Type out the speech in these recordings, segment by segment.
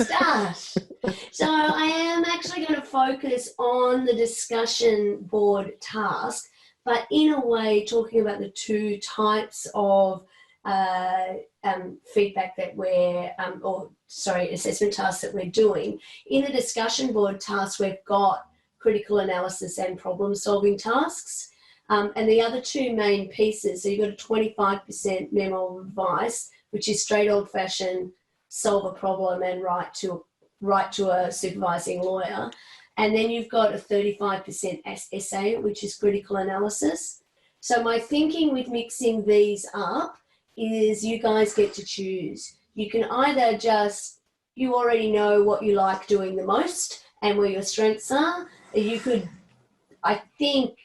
start. So I am actually going to focus on the discussion board task, but in a way talking about the two types of feedback that we're, assessment tasks that we're doing. In the discussion board task, we've got critical analysis and problem solving tasks. And the other two main pieces, so you've got a 25% memo of advice, which is straight old fashioned, solve a problem and write to a supervising lawyer. And then you've got a 35% essay, which is critical analysis. So my thinking with mixing these up is you guys get to choose. You can either you already know what you like doing the most and where your strengths are. You could, I think,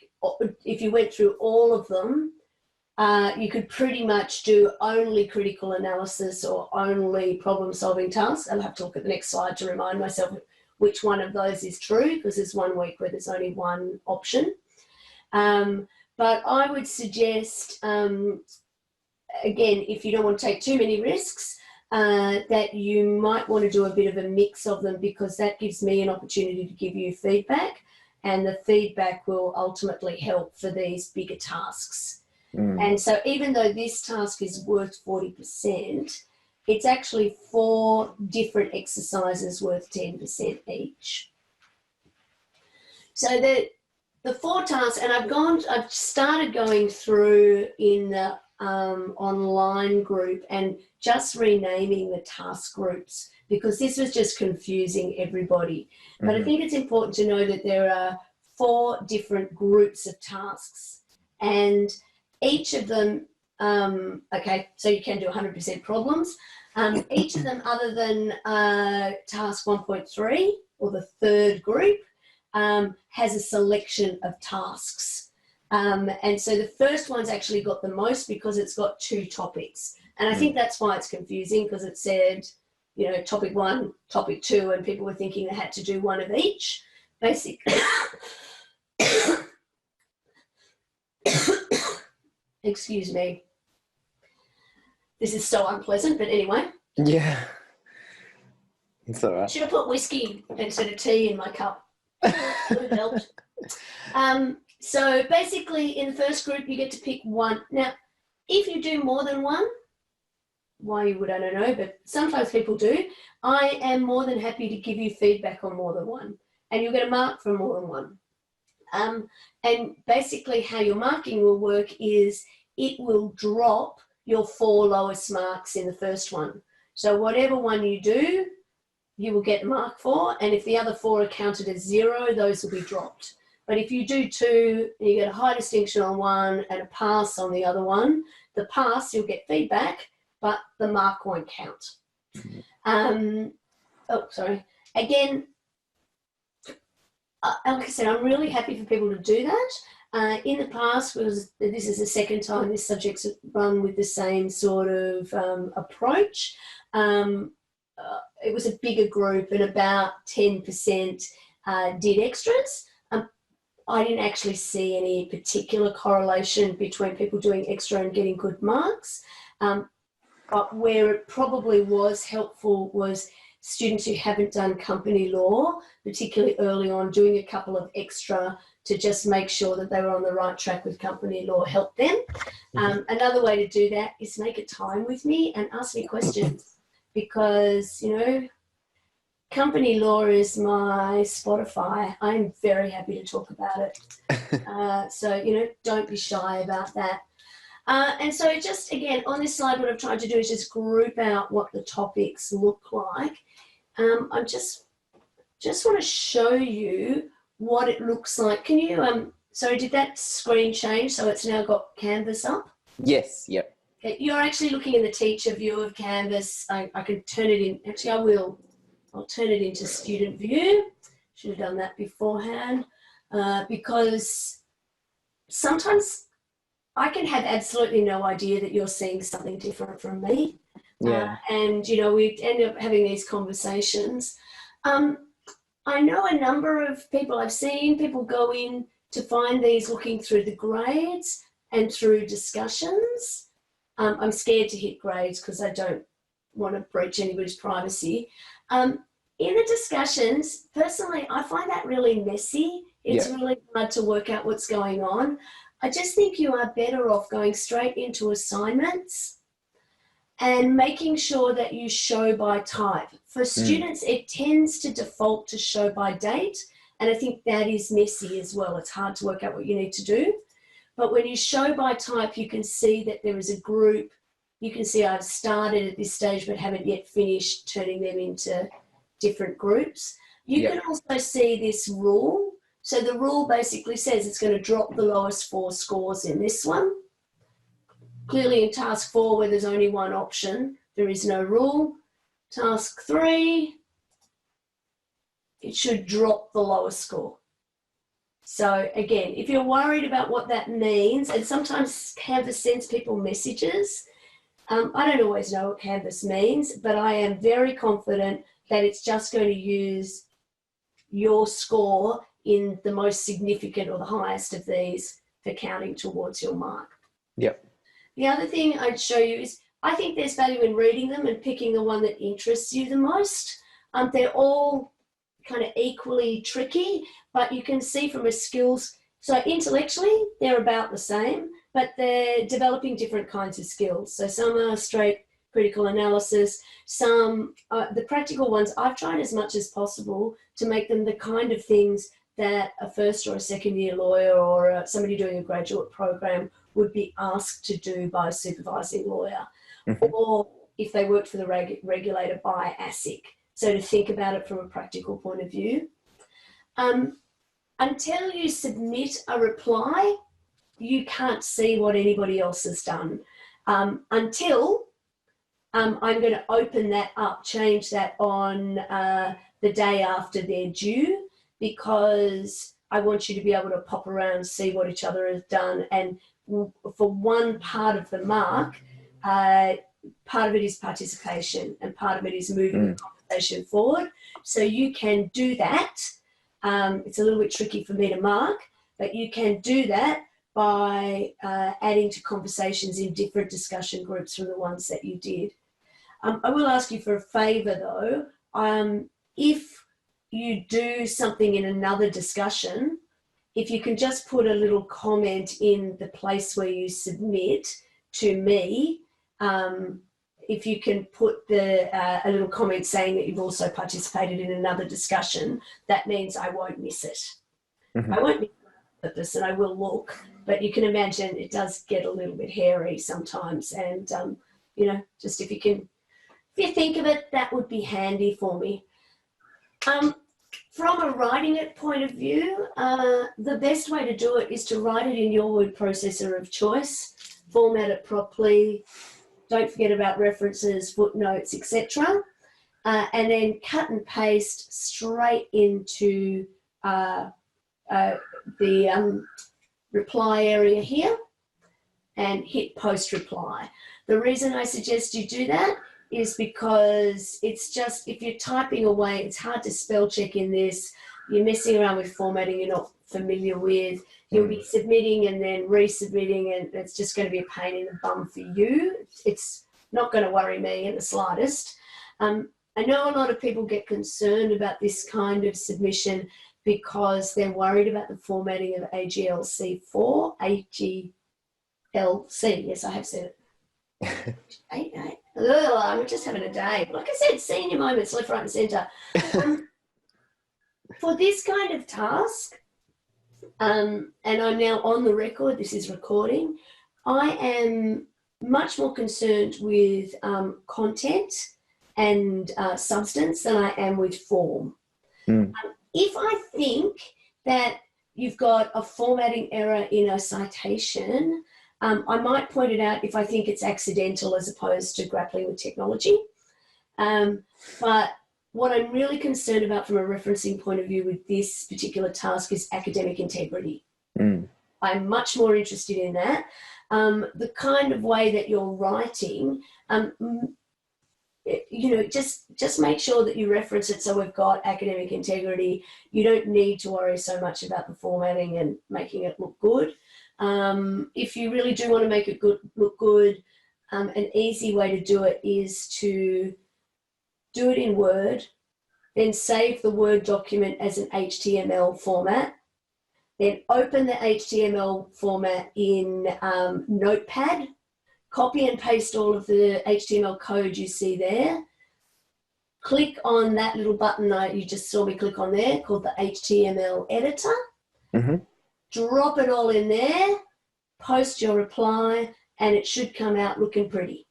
if you went through all of them, you could pretty much do only critical analysis or only problem-solving tasks. I'll have to look at the next slide to remind myself which one of those is true, because there's one week where there's only one option. But I would suggest, again, if you don't want to take too many risks, that you might want to do a bit of a mix of them, because that gives me an opportunity to give you feedback, and the feedback will ultimately help for these bigger tasks. And so even though this task is worth 40%, it's actually 4 different exercises worth 10% each. So the 4 tasks, and I've started going through in the online group and just renaming the task groups, because this was just confusing everybody. But I think it's important to know that there are 4 different groups of tasks, and each of them, okay, so you can do 100% problems. Each of them, other than task 1.3, or the 3rd group, has a selection of tasks. And so the first one's actually got the most because it's got 2 topics. And I think that's why it's confusing, because it said, you know, topic 1, topic 2, and people were thinking they had to do one of each. Basically, excuse me. This is so unpleasant, but anyway. Yeah. It's all right. Should have put whiskey instead of tea in my cup. Would have helped. So basically, in the first group, you get to pick one. Now, if you do more than one, why you would, I don't know, but sometimes people do. I am more than happy to give you feedback on more than one, and you'll get a mark for more than one. And basically how your marking will work is it will drop your 4 lowest marks in the first one. So whatever one you do, you will get a mark for, and if the other 4 are counted as 0, those will be dropped. But if you do 2 and you get a high distinction on one and a pass on the other one, the pass, you'll get feedback, but the mark won't count. Oh, sorry. Again, like I said, I'm really happy for people to do that. In the past, this is the second time this subject's run with the same sort of approach. It was a bigger group, and about 10% did extras. I didn't actually see any particular correlation between people doing extra and getting good marks. But where it probably was helpful was students who haven't done company law, particularly early on, doing a couple of extra to just make sure that they were on the right track with company law helped them. Another way to do that is make a time with me and ask me questions, because, you know, company law is my Spotify. I'm very happy to talk about it. So, you know, don't be shy about that. And so just, again, on this slide, what I've tried to do is just group out what the topics look like. I just want to show you what it looks like. Can you, sorry, did that screen change so it's now got Canvas up? Yes, yep. Okay, you're actually looking in the teacher view of Canvas. I can turn it in, actually I will. I'll turn it into student view. Should have done that beforehand, because sometimes I can have absolutely no idea that you're seeing something different from me. Yeah. And, you know, we end up having these conversations. I know a number of people, I've seen people go in to find these looking through the grades and through discussions. I'm scared to hit grades because I don't want to breach anybody's privacy. In the discussions, personally, I find that really messy. It's really hard to work out what's going on. I just think you are better off going straight into assignments and making sure that you show by type. For students, it tends to default to show by date, and I think that is messy as well. It's hard to work out what you need to do. But when you show by type, you can see that there is a group. You can see I've started at this stage but haven't yet finished turning them into different groups. You can also see this rule. So the rule basically says it's going to drop the lowest 4 scores in this one. Clearly in task 4, where there's only one option, there is no rule. Task 3, it should drop the lowest score. So again, if you're worried about what that means, and sometimes Canvas sends people messages, I don't always know what Canvas means, but I am very confident that it's just going to use your score in the most significant or the highest of these for counting towards your mark. Yep. The other thing I'd show you is I think there's value in reading them and picking the one that interests you the most. They're all kind of equally tricky, but you can see from a skills, so intellectually they're about the same, but they're developing different kinds of skills. So some are straight critical analysis, some, the practical ones, I've tried as much as possible to make them the kind of things that a first or a second year lawyer or somebody doing a graduate program would be asked to do by a supervising lawyer, or if they worked for the regulator by ASIC. So to think about it from a practical point of view. Until you submit a reply, you can't see what anybody else has done. Until I'm going to open that up, change that on the day after they're due, because I want you to be able to pop around and see what each other has done. And for one part of the mark, part of it is participation and part of it is moving the conversation forward. So you can do that. It's a little bit tricky for me to mark, but you can do that by adding to conversations in different discussion groups from the ones that you did. I will ask you for a favour though. If you do something in another discussion, if you can just put a little comment in the place where you submit to me, if you can put a little comment saying that you've also participated in another discussion, that means I won't miss it. I won't miss it on purpose and I will look, but you can imagine it does get a little bit hairy sometimes. And, you know, just if you think of it, that would be handy for me. From a writing it point of view, the best way to do it is to write it in your word processor of choice, format it properly, don't forget about references, footnotes, etc. And then cut and paste straight into the reply area here and hit post reply. The reason I suggest you do that is because it's just, if you're typing away, it's hard to spell check in this. You're messing around with formatting you're not familiar with. You'll be submitting and then resubmitting, and it's just going to be a pain in the bum for you. It's not going to worry me in the slightest. I know a lot of people get concerned about this kind of submission because they're worried about the formatting of AGLC4, AGLC, yes, I have said it. I'm just having a day. Like I said, senior moments left, right and centre. For this kind of task, and I'm now on the record, this is recording, I am much more concerned with content and substance than I am with form. If I think that you've got a formatting error in a citation, I might point it out if I think it's accidental as opposed to grappling with technology. But what I'm really concerned about from a referencing point of view with this particular task is academic integrity. I'm much more interested in that. The kind of way that you're writing, you know, just make sure that you reference it so we've got academic integrity. You don't need to worry so much about the formatting and making it look good. If you really do want to make it look good, an easy way to do it is to do it in Word then save the Word document as an HTML format, then open the HTML format in Notepad, copy and paste all of the HTML code you see there, click on that little button you just saw me click on there called the HTML editor, drop it all in there, post your reply, and it should come out looking pretty.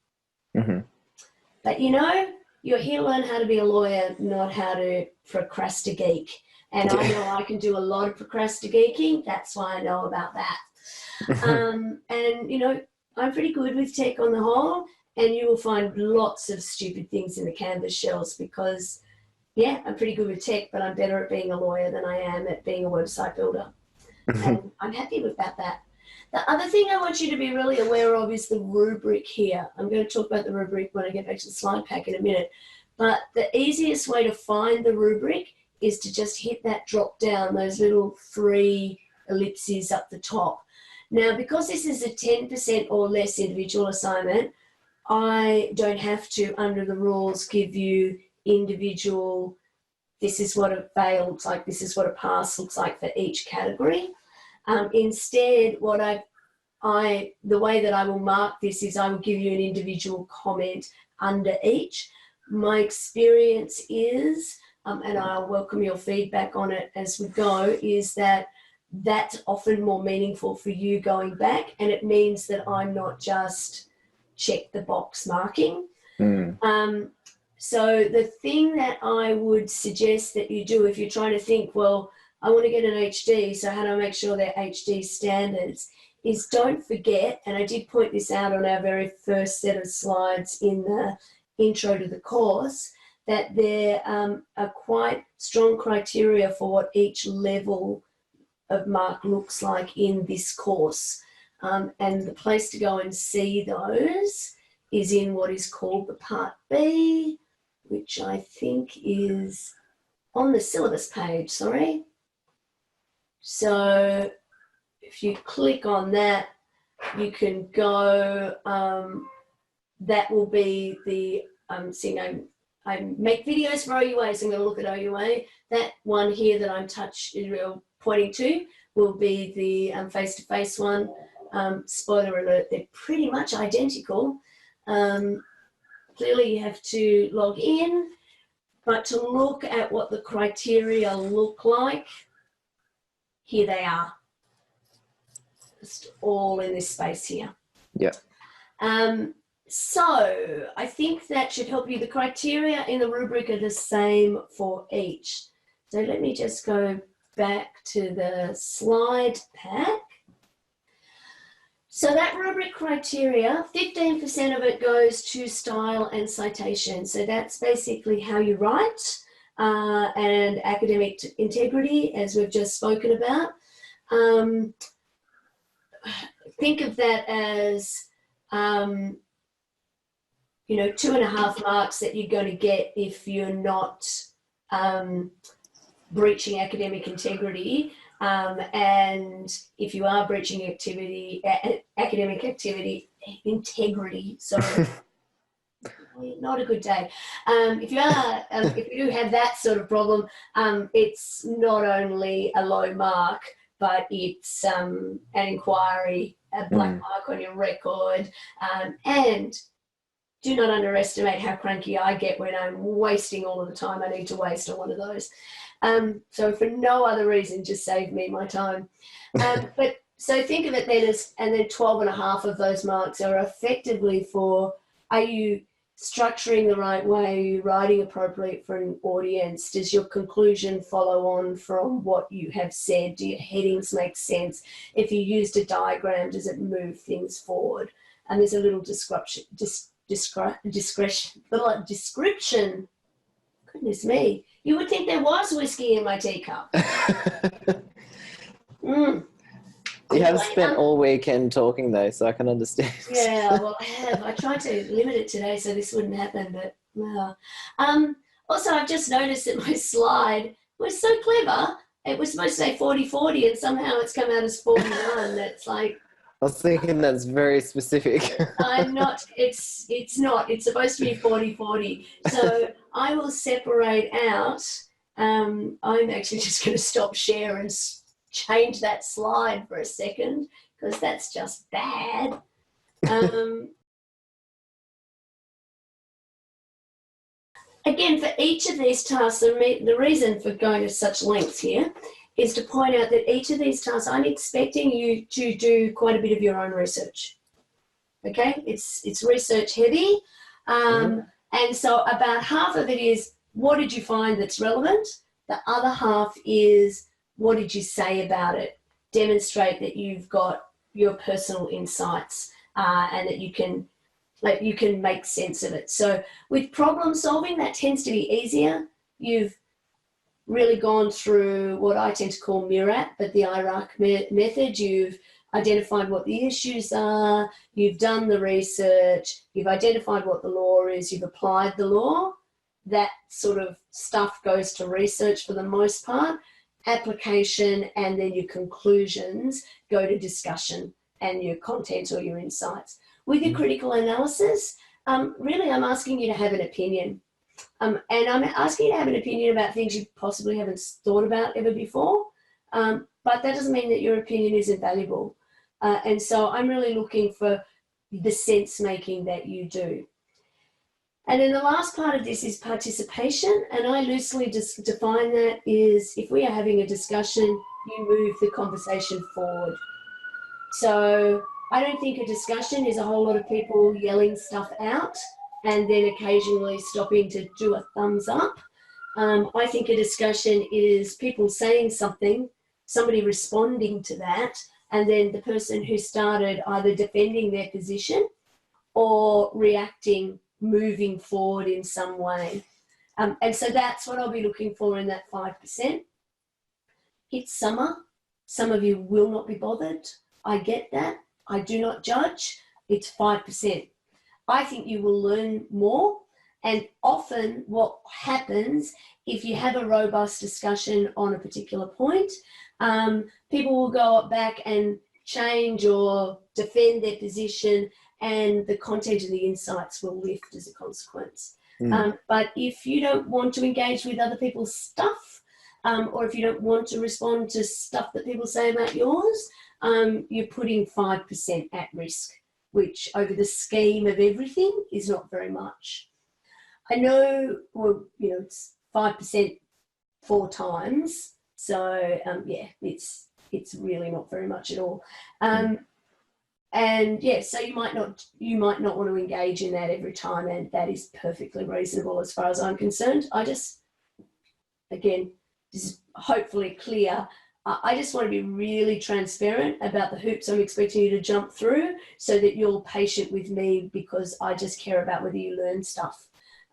But you know, you're here to learn how to be a lawyer, not how to procrastinate. And I know I can do a lot of procrastinating. That's why I know about that. And, you know, I'm pretty good with tech on the whole, and you will find lots of stupid things in the Canvas shells because, yeah, I'm pretty good with tech, but I'm better at being a lawyer than I am at being a website builder. And I'm happy about that. The other thing I want you to be really aware of is the rubric here. I'm going to talk about the rubric when I get back to the slide pack in a minute. But the easiest way to find the rubric is to just hit that drop down, those little 3 ellipses up the top. Now, because this is a 10% or less individual assignment, I don't have to, under the rules, give you individual, this is what a fail looks like, this is what a pass looks like for each category. Instead, what the way that I will mark this is I will give you an individual comment under each. My experience is, and I'll welcome your feedback on it as we go, is that that's often more meaningful for you going back, and it means that I'm not just check the box marking. So the thing that I would suggest that you do if you're trying to think, well, I want to get an HD, so how do I make sure they're HD standards, is don't forget, and I did point this out on our very first set of slides in the intro to the course, that there are quite strong criteria for what each level of mark looks like in this course. And the place to go and see those is in what is called the Part B, which I think is on the syllabus page, sorry. So if you click on that, you can go, that will be the, seeing I make videos for OUA, so I'm going to look at OUA. That one here that I'm pointing to will be the face-to-face one. Spoiler alert, they're pretty much identical. Clearly you have to log in, but to look at what the criteria look like, here they are. Just all in this space here. Yeah. So I think that should help you. The criteria in the rubric are the same for each. So let me just go back to the slide pack. So that rubric criteria, 15% of it goes to style and citation. So that's basically how you write and academic integrity, as we've just spoken about. Think of that as, 2.5 marks that you're going to get if you're not breaching academic integrity. And if you are breaching academic integrity, sorry, not a good day. If you do have that sort of problem, it's not only a low mark, but it's an inquiry, a black mark on your record, and do not underestimate how cranky I get when I'm wasting all of the time I need to waste on one of those. So for no other reason, just save me my time. But so think of it then as, and then 12.5 of those marks are effectively for, are you structuring the right way? Are you writing appropriate for an audience? Does your conclusion follow on from what you have said? Do your headings make sense? If you used a diagram, does it move things forward? And there's a little description. Goodness me. You would think there was whiskey in my teacup. You have spent all weekend talking though, so I can understand. Yeah, well, I have. I tried to limit it today so this wouldn't happen, but also, I've just noticed that my slide was so clever. It was supposed to say 40-40 and somehow it's come out as 41. That's like, I was thinking that's very specific. I'm not, it's not. It's supposed to be 40-40. So I will separate out. I'm actually just going to stop share and change that slide for a second because that's just bad. Again, for each of these tasks, the reason for going to such lengths here is to point out that each of these tasks, I'm expecting you to do quite a bit of your own research. Okay, it's research heavy. And so about half of it is, what did you find that's relevant? The other half is, what did you say about it? Demonstrate that you've got your personal insights and that you can make sense of it. So with problem solving, that tends to be easier. You've really gone through what I tend to call MIRAP, but the IRAC method. You've identified what the issues are, you've done the research, you've identified what the law is, you've applied the law. That sort of stuff goes to research for the most part. Application and then your conclusions go to discussion and your content or your insights. With your critical analysis, really I'm asking you to have an opinion. And I'm asking you to have an opinion about things you possibly haven't thought about ever before. But that doesn't mean that your opinion isn't valuable. And so I'm really looking for the sense making that you do. And then the last part of this is participation. And I loosely just define that is, if we are having a discussion, you move the conversation forward. So I don't think a discussion is a whole lot of people yelling stuff out and then occasionally stopping to do a thumbs up. I think a discussion is people saying something, somebody responding to that, and then the person who started either defending their position or reacting, moving forward in some way. And so that's what I'll be looking for in that 5%. It's summer. Some of you will not be bothered. I get that. I do not judge. It's 5%. I think you will learn more. And often what happens, if you have a robust discussion on a particular point, people will go back and change or defend their position, and the content of the insights will lift as a consequence. But if you don't want to engage with other people's stuff, or if you don't want to respond to stuff that people say about yours, you're putting 5% at risk, which over the scheme of everything is not very much. I know, well, you know, it's 5% 4 times. So yeah, it's really not very much at all. And yeah, so you might not want to engage in that every time, and that is perfectly reasonable as far as I'm concerned. I just, again, this is hopefully clear. I just want to be really transparent about the hoops I'm expecting you to jump through so that you're patient with me, because I just care about whether you learn stuff.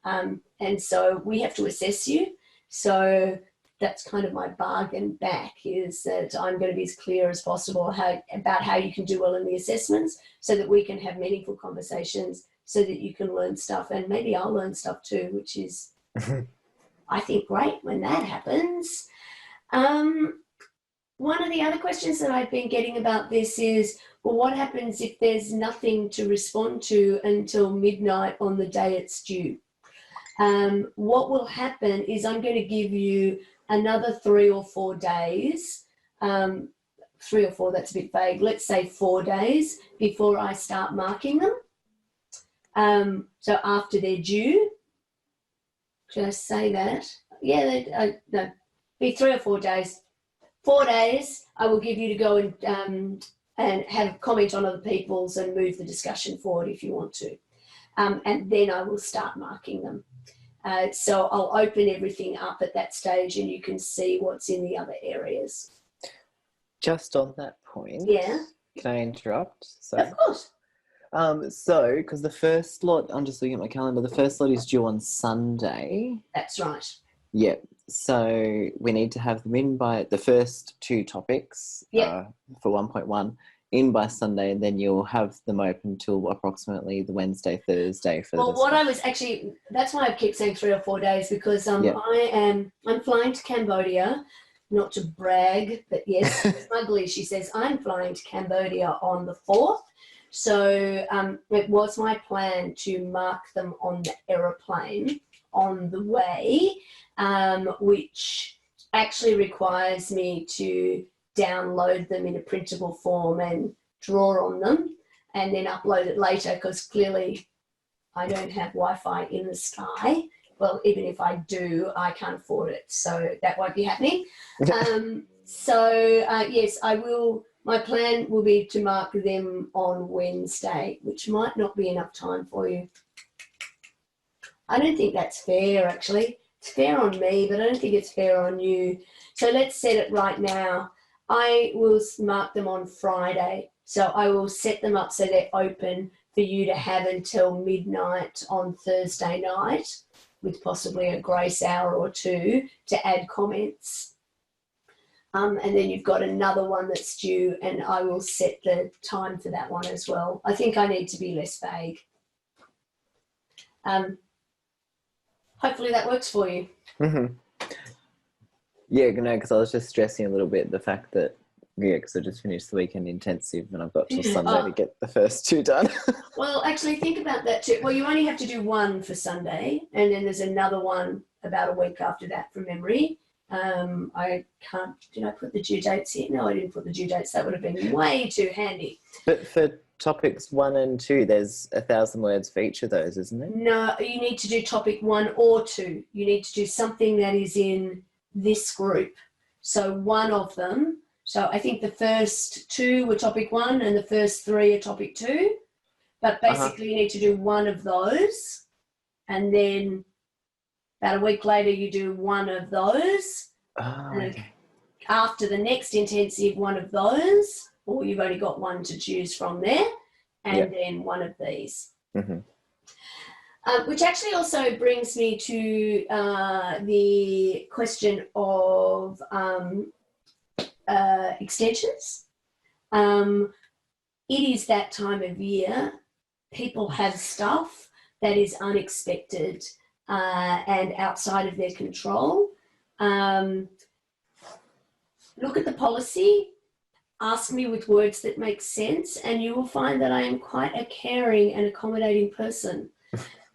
And so we have to assess you. So that's kind of my bargain back, is that I'm going to be as clear as possible about how you can do well in the assessments, so that we can have meaningful conversations, so that you can learn stuff, and maybe I'll learn stuff too, which is, I think, great when that happens. One of the other questions that I've been getting about this is, well, what happens if there's nothing to respond to until midnight on the day it's due? What will happen is I'm going to give you another 3 or 4 days, 3 or 4, that's a bit vague, let's say 4 days before I start marking them. So after they're due, should I say that? Yeah, no, be 3 or 4 days. 4 days, I will give you to go and have comment on other people's and move the discussion forward if you want to. And then I will start marking them. So I'll open everything up at that stage, and you can see what's in the other areas. Just on that point, yeah, can I interrupt? Sorry. Of course. So, because the first lot, I'm just looking at my calendar, the first lot is due on Sunday. That's right. Yep. So we need to have them in by the first 2 topics for 1.1 in by Sunday, and then you'll have them open till approximately the Wednesday, Thursday for the discussion. What I was actually, that's why I keep saying 3 or 4 days, because I'm flying to Cambodia, not to brag, but yes, smugly she says, I'm flying to Cambodia on the 4th. So it was my plan to mark them on the aeroplane on the way, which actually requires me to download them in a printable form and draw on them and then upload it later, because clearly I don't have Wi-Fi in the sky. Well, even if I do, I can't afford it, so that won't be happening. Yes, I will. My plan will be to mark them on Wednesday, which might not be enough time for you. I don't think that's fair, actually. It's fair on me, but I don't think it's fair on you. So let's set it right now. I will mark them on Friday. So I will set them up so they're open for you to have until midnight on Thursday night, with possibly a grace hour or two to add comments. And then you've got another one that's due, and I will set the time for that one as well. I think I need to be less vague. Hopefully that works for you. Mm-hmm. Yeah, no, because I was just stressing a little bit the fact that, because I just finished the weekend intensive and I've got till Sunday to get the first two done. Well, actually think about that too. Well, you only have to do one for Sunday, and then there's another one about a week after that from memory. I can't, did I put the due dates here? No, I didn't put the due dates. That would have been way too handy. But for topics 1 and 2, there's 1,000 words for each of those, isn't there? No, you need to do topic 1 or 2. You need to do something that is in this group. So one of them. So I think the first 2 were topic 1 and the first 3 are topic 2. But basically you need to do one of those, and then about a week later you do one of those. Okay. After the next intensive, one of those, or you've only got one to choose from there, and then one of these. Mm-hmm. Which actually also brings me to the question of extensions. It is that time of year. People have stuff that is unexpected and outside of their control. Look at the policy, ask me with words that make sense, and you will find that I am quite a caring and accommodating person.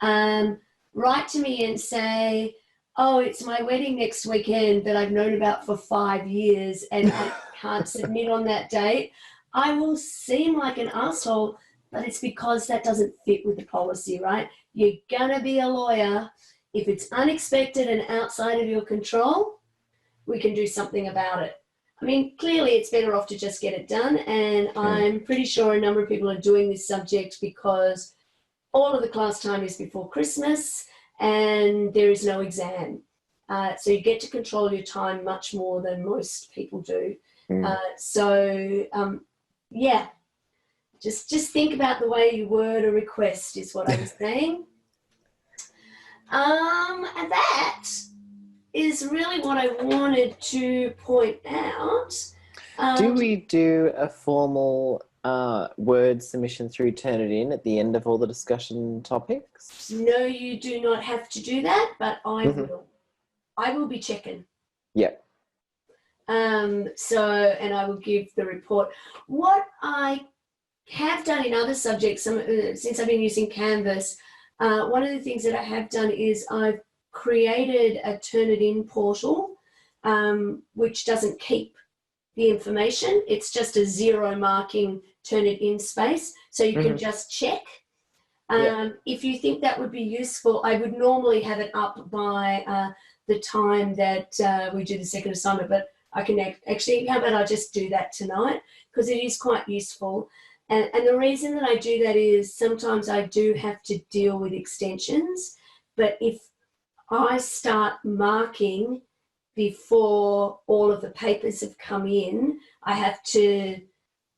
Write to me and say, oh, it's my wedding next weekend that I've known about for 5 years and I can't submit on that date. I will seem like an asshole, but it's because that doesn't fit with the policy, right? You're going to be a lawyer. If it's unexpected and outside of your control, we can do something about it. I mean, clearly it's better off to just get it done, and I'm pretty sure a number of people are doing this subject because all of the class time is before Christmas and there is no exam. So you get to control your time much more than most people do. Yeah, just think about the way you word a request is what I was saying. And that is really what I wanted to point out. Do we do a formal word submission through Turnitin at the end of all the discussion topics? No, you do not have to do that, but I will. I will be checking. Yep. And I will give the report. What I have done in other subjects, since I've been using Canvas, one of the things that I have done is I've created a Turnitin portal, which doesn't keep the information. It's just a 0 marking Turnitin space, so you can just check. If you think that would be useful, I would normally have it up by the time that we do the second assignment, but I can actually, how about I just do that tonight, because it is quite useful. And the reason that I do that is sometimes I do have to deal with extensions, but if I start marking before all of the papers have come in, I have to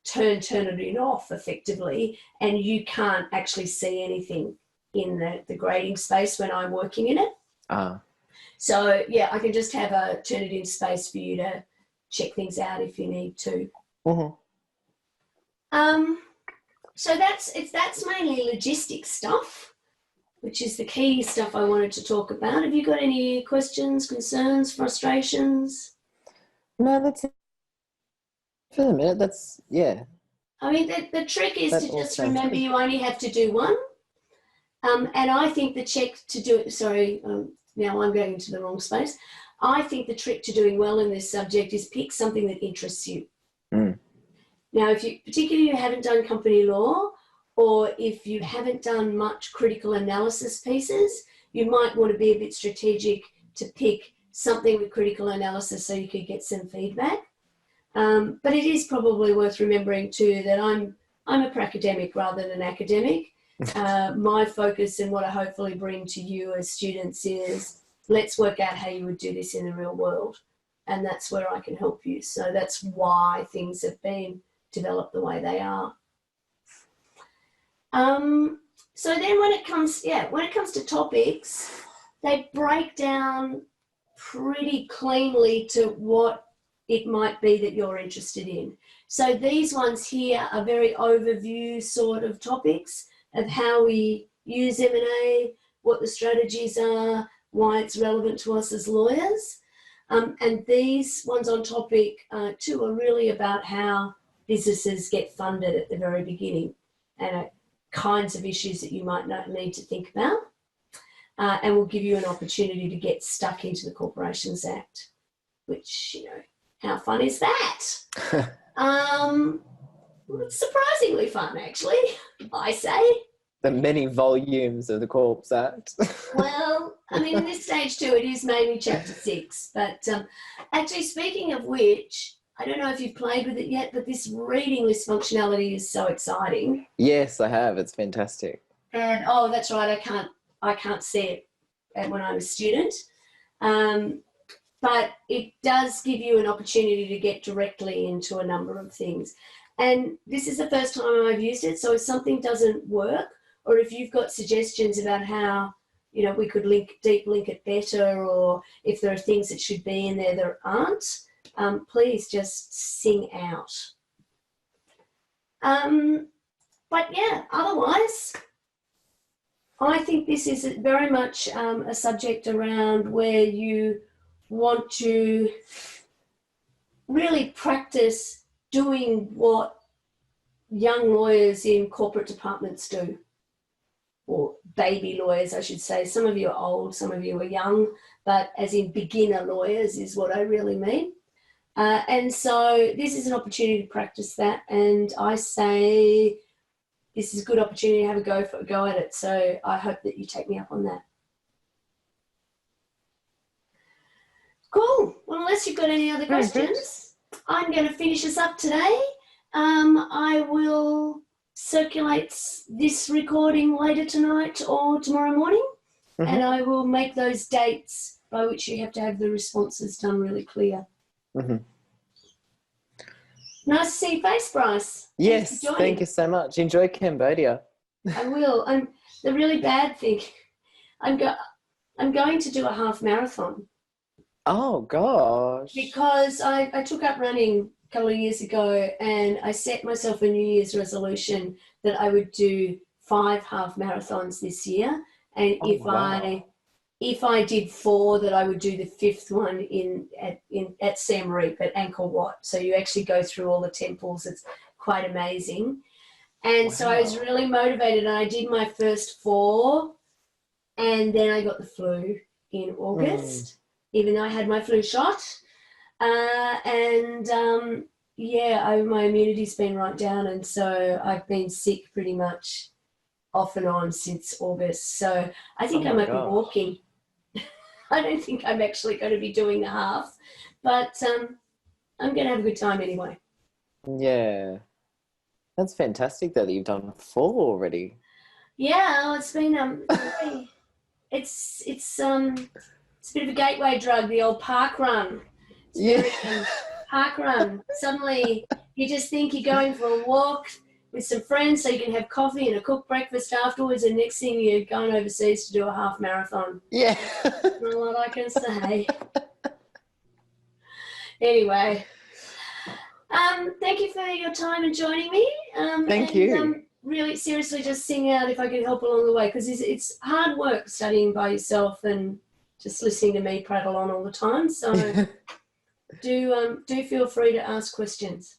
turn Turnitin off effectively, and you can't actually see anything in the grading space when I'm working in it. So yeah, I can just have a Turnitin space for you to check things out if you need to. So that's mainly logistics stuff, which is the key stuff I wanted to talk about. Have you got any questions, concerns, frustrations? No, that's it. For the minute, that's, yeah. I mean, the trick is to just remember you only have to do one. And I think the check to do it, now I'm going into the wrong space. I think the trick to doing well in this subject is pick something that interests you. Mm. Now, if you, particularly you haven't done company law, or if you haven't done much critical analysis pieces, you might want to be a bit strategic to pick something with critical analysis so you could get some feedback. But it is probably worth remembering too that I'm a pracademic rather than an academic. My focus and what I hopefully bring to you as students is let's work out how you would do this in the real world. And that's where I can help you. So that's why things have been developed the way they are. So then when it comes to topics, they break down pretty cleanly to what it might be that you're interested in. So these ones here are very overview sort of topics of how we use M&A, what the strategies are, why it's relevant to us as lawyers. And these ones on topic 2 are really about how businesses get funded at the very beginning and kinds of issues that you might not need to think about. And will give you an opportunity to get stuck into the Corporations Act, which, you know, how fun is that? It's surprisingly fun, actually, I say. The many volumes of the Corps Act. Well, I mean, in this stage too, it is mainly chapter 6. But actually, speaking of which, I don't know if you've played with it yet, but this reading list functionality is so exciting. Yes, I have. It's fantastic. And oh, that's right. I can't see it when I'm a student. But it does give you an opportunity to get directly into a number of things. And this is the first time I've used it. So if something doesn't work, or if you've got suggestions about how, you know, we could deep link it better, or if there are things that should be in there that aren't, please just sing out. But yeah, otherwise, I think this is very much a subject around where you want to really practice doing what young lawyers in corporate departments do, or baby lawyers, I should say. Some of you are old, some of you are young, but as in beginner lawyers is what I really mean. And so this is an opportunity to practice that, and I say this is a good opportunity to have a go at it. So I hope that you take me up on that. Cool. Well, unless you've got any other questions, I'm going to finish us up today. I will circulate this recording later tonight or tomorrow morning, and I will make those dates by which you have to have the responses done really clear. Nice to see your face, Bryce. Yes, thank you so much. Enjoy Cambodia. I will. The really bad thing, I'm going to do a half marathon. Oh, gosh. Because I took up running a couple of years ago, and I set myself a New Year's resolution that I would do 5 half marathons this year. And if I did 4, that I would do the 5th one at Siem Reap at Angkor Wat. So you actually go through all the temples. It's quite amazing. And so I was really motivated, and I did my first 4, and then I got the flu in August. Even though I had my flu shot. My immunity's been right down, and so I've been sick pretty much off and on since August. So I think I might be walking. I don't think I'm actually going to be doing the half, but I'm going to have a good time anyway. Yeah. That's fantastic that you've done 4 already. Yeah, well, it's been it's a bit of a gateway drug, the old park run. Park run. Suddenly you just think you're going for a walk with some friends so you can have coffee and a cooked breakfast afterwards, and next thing you're going overseas to do a half marathon. Yeah. Not a lot I can say. Anyway, thank you for your time and joining me. Thank you. Really, seriously, just sing out if I can help along the way, because it's hard work studying by yourself and just listening to me prattle on all the time. So do feel free to ask questions.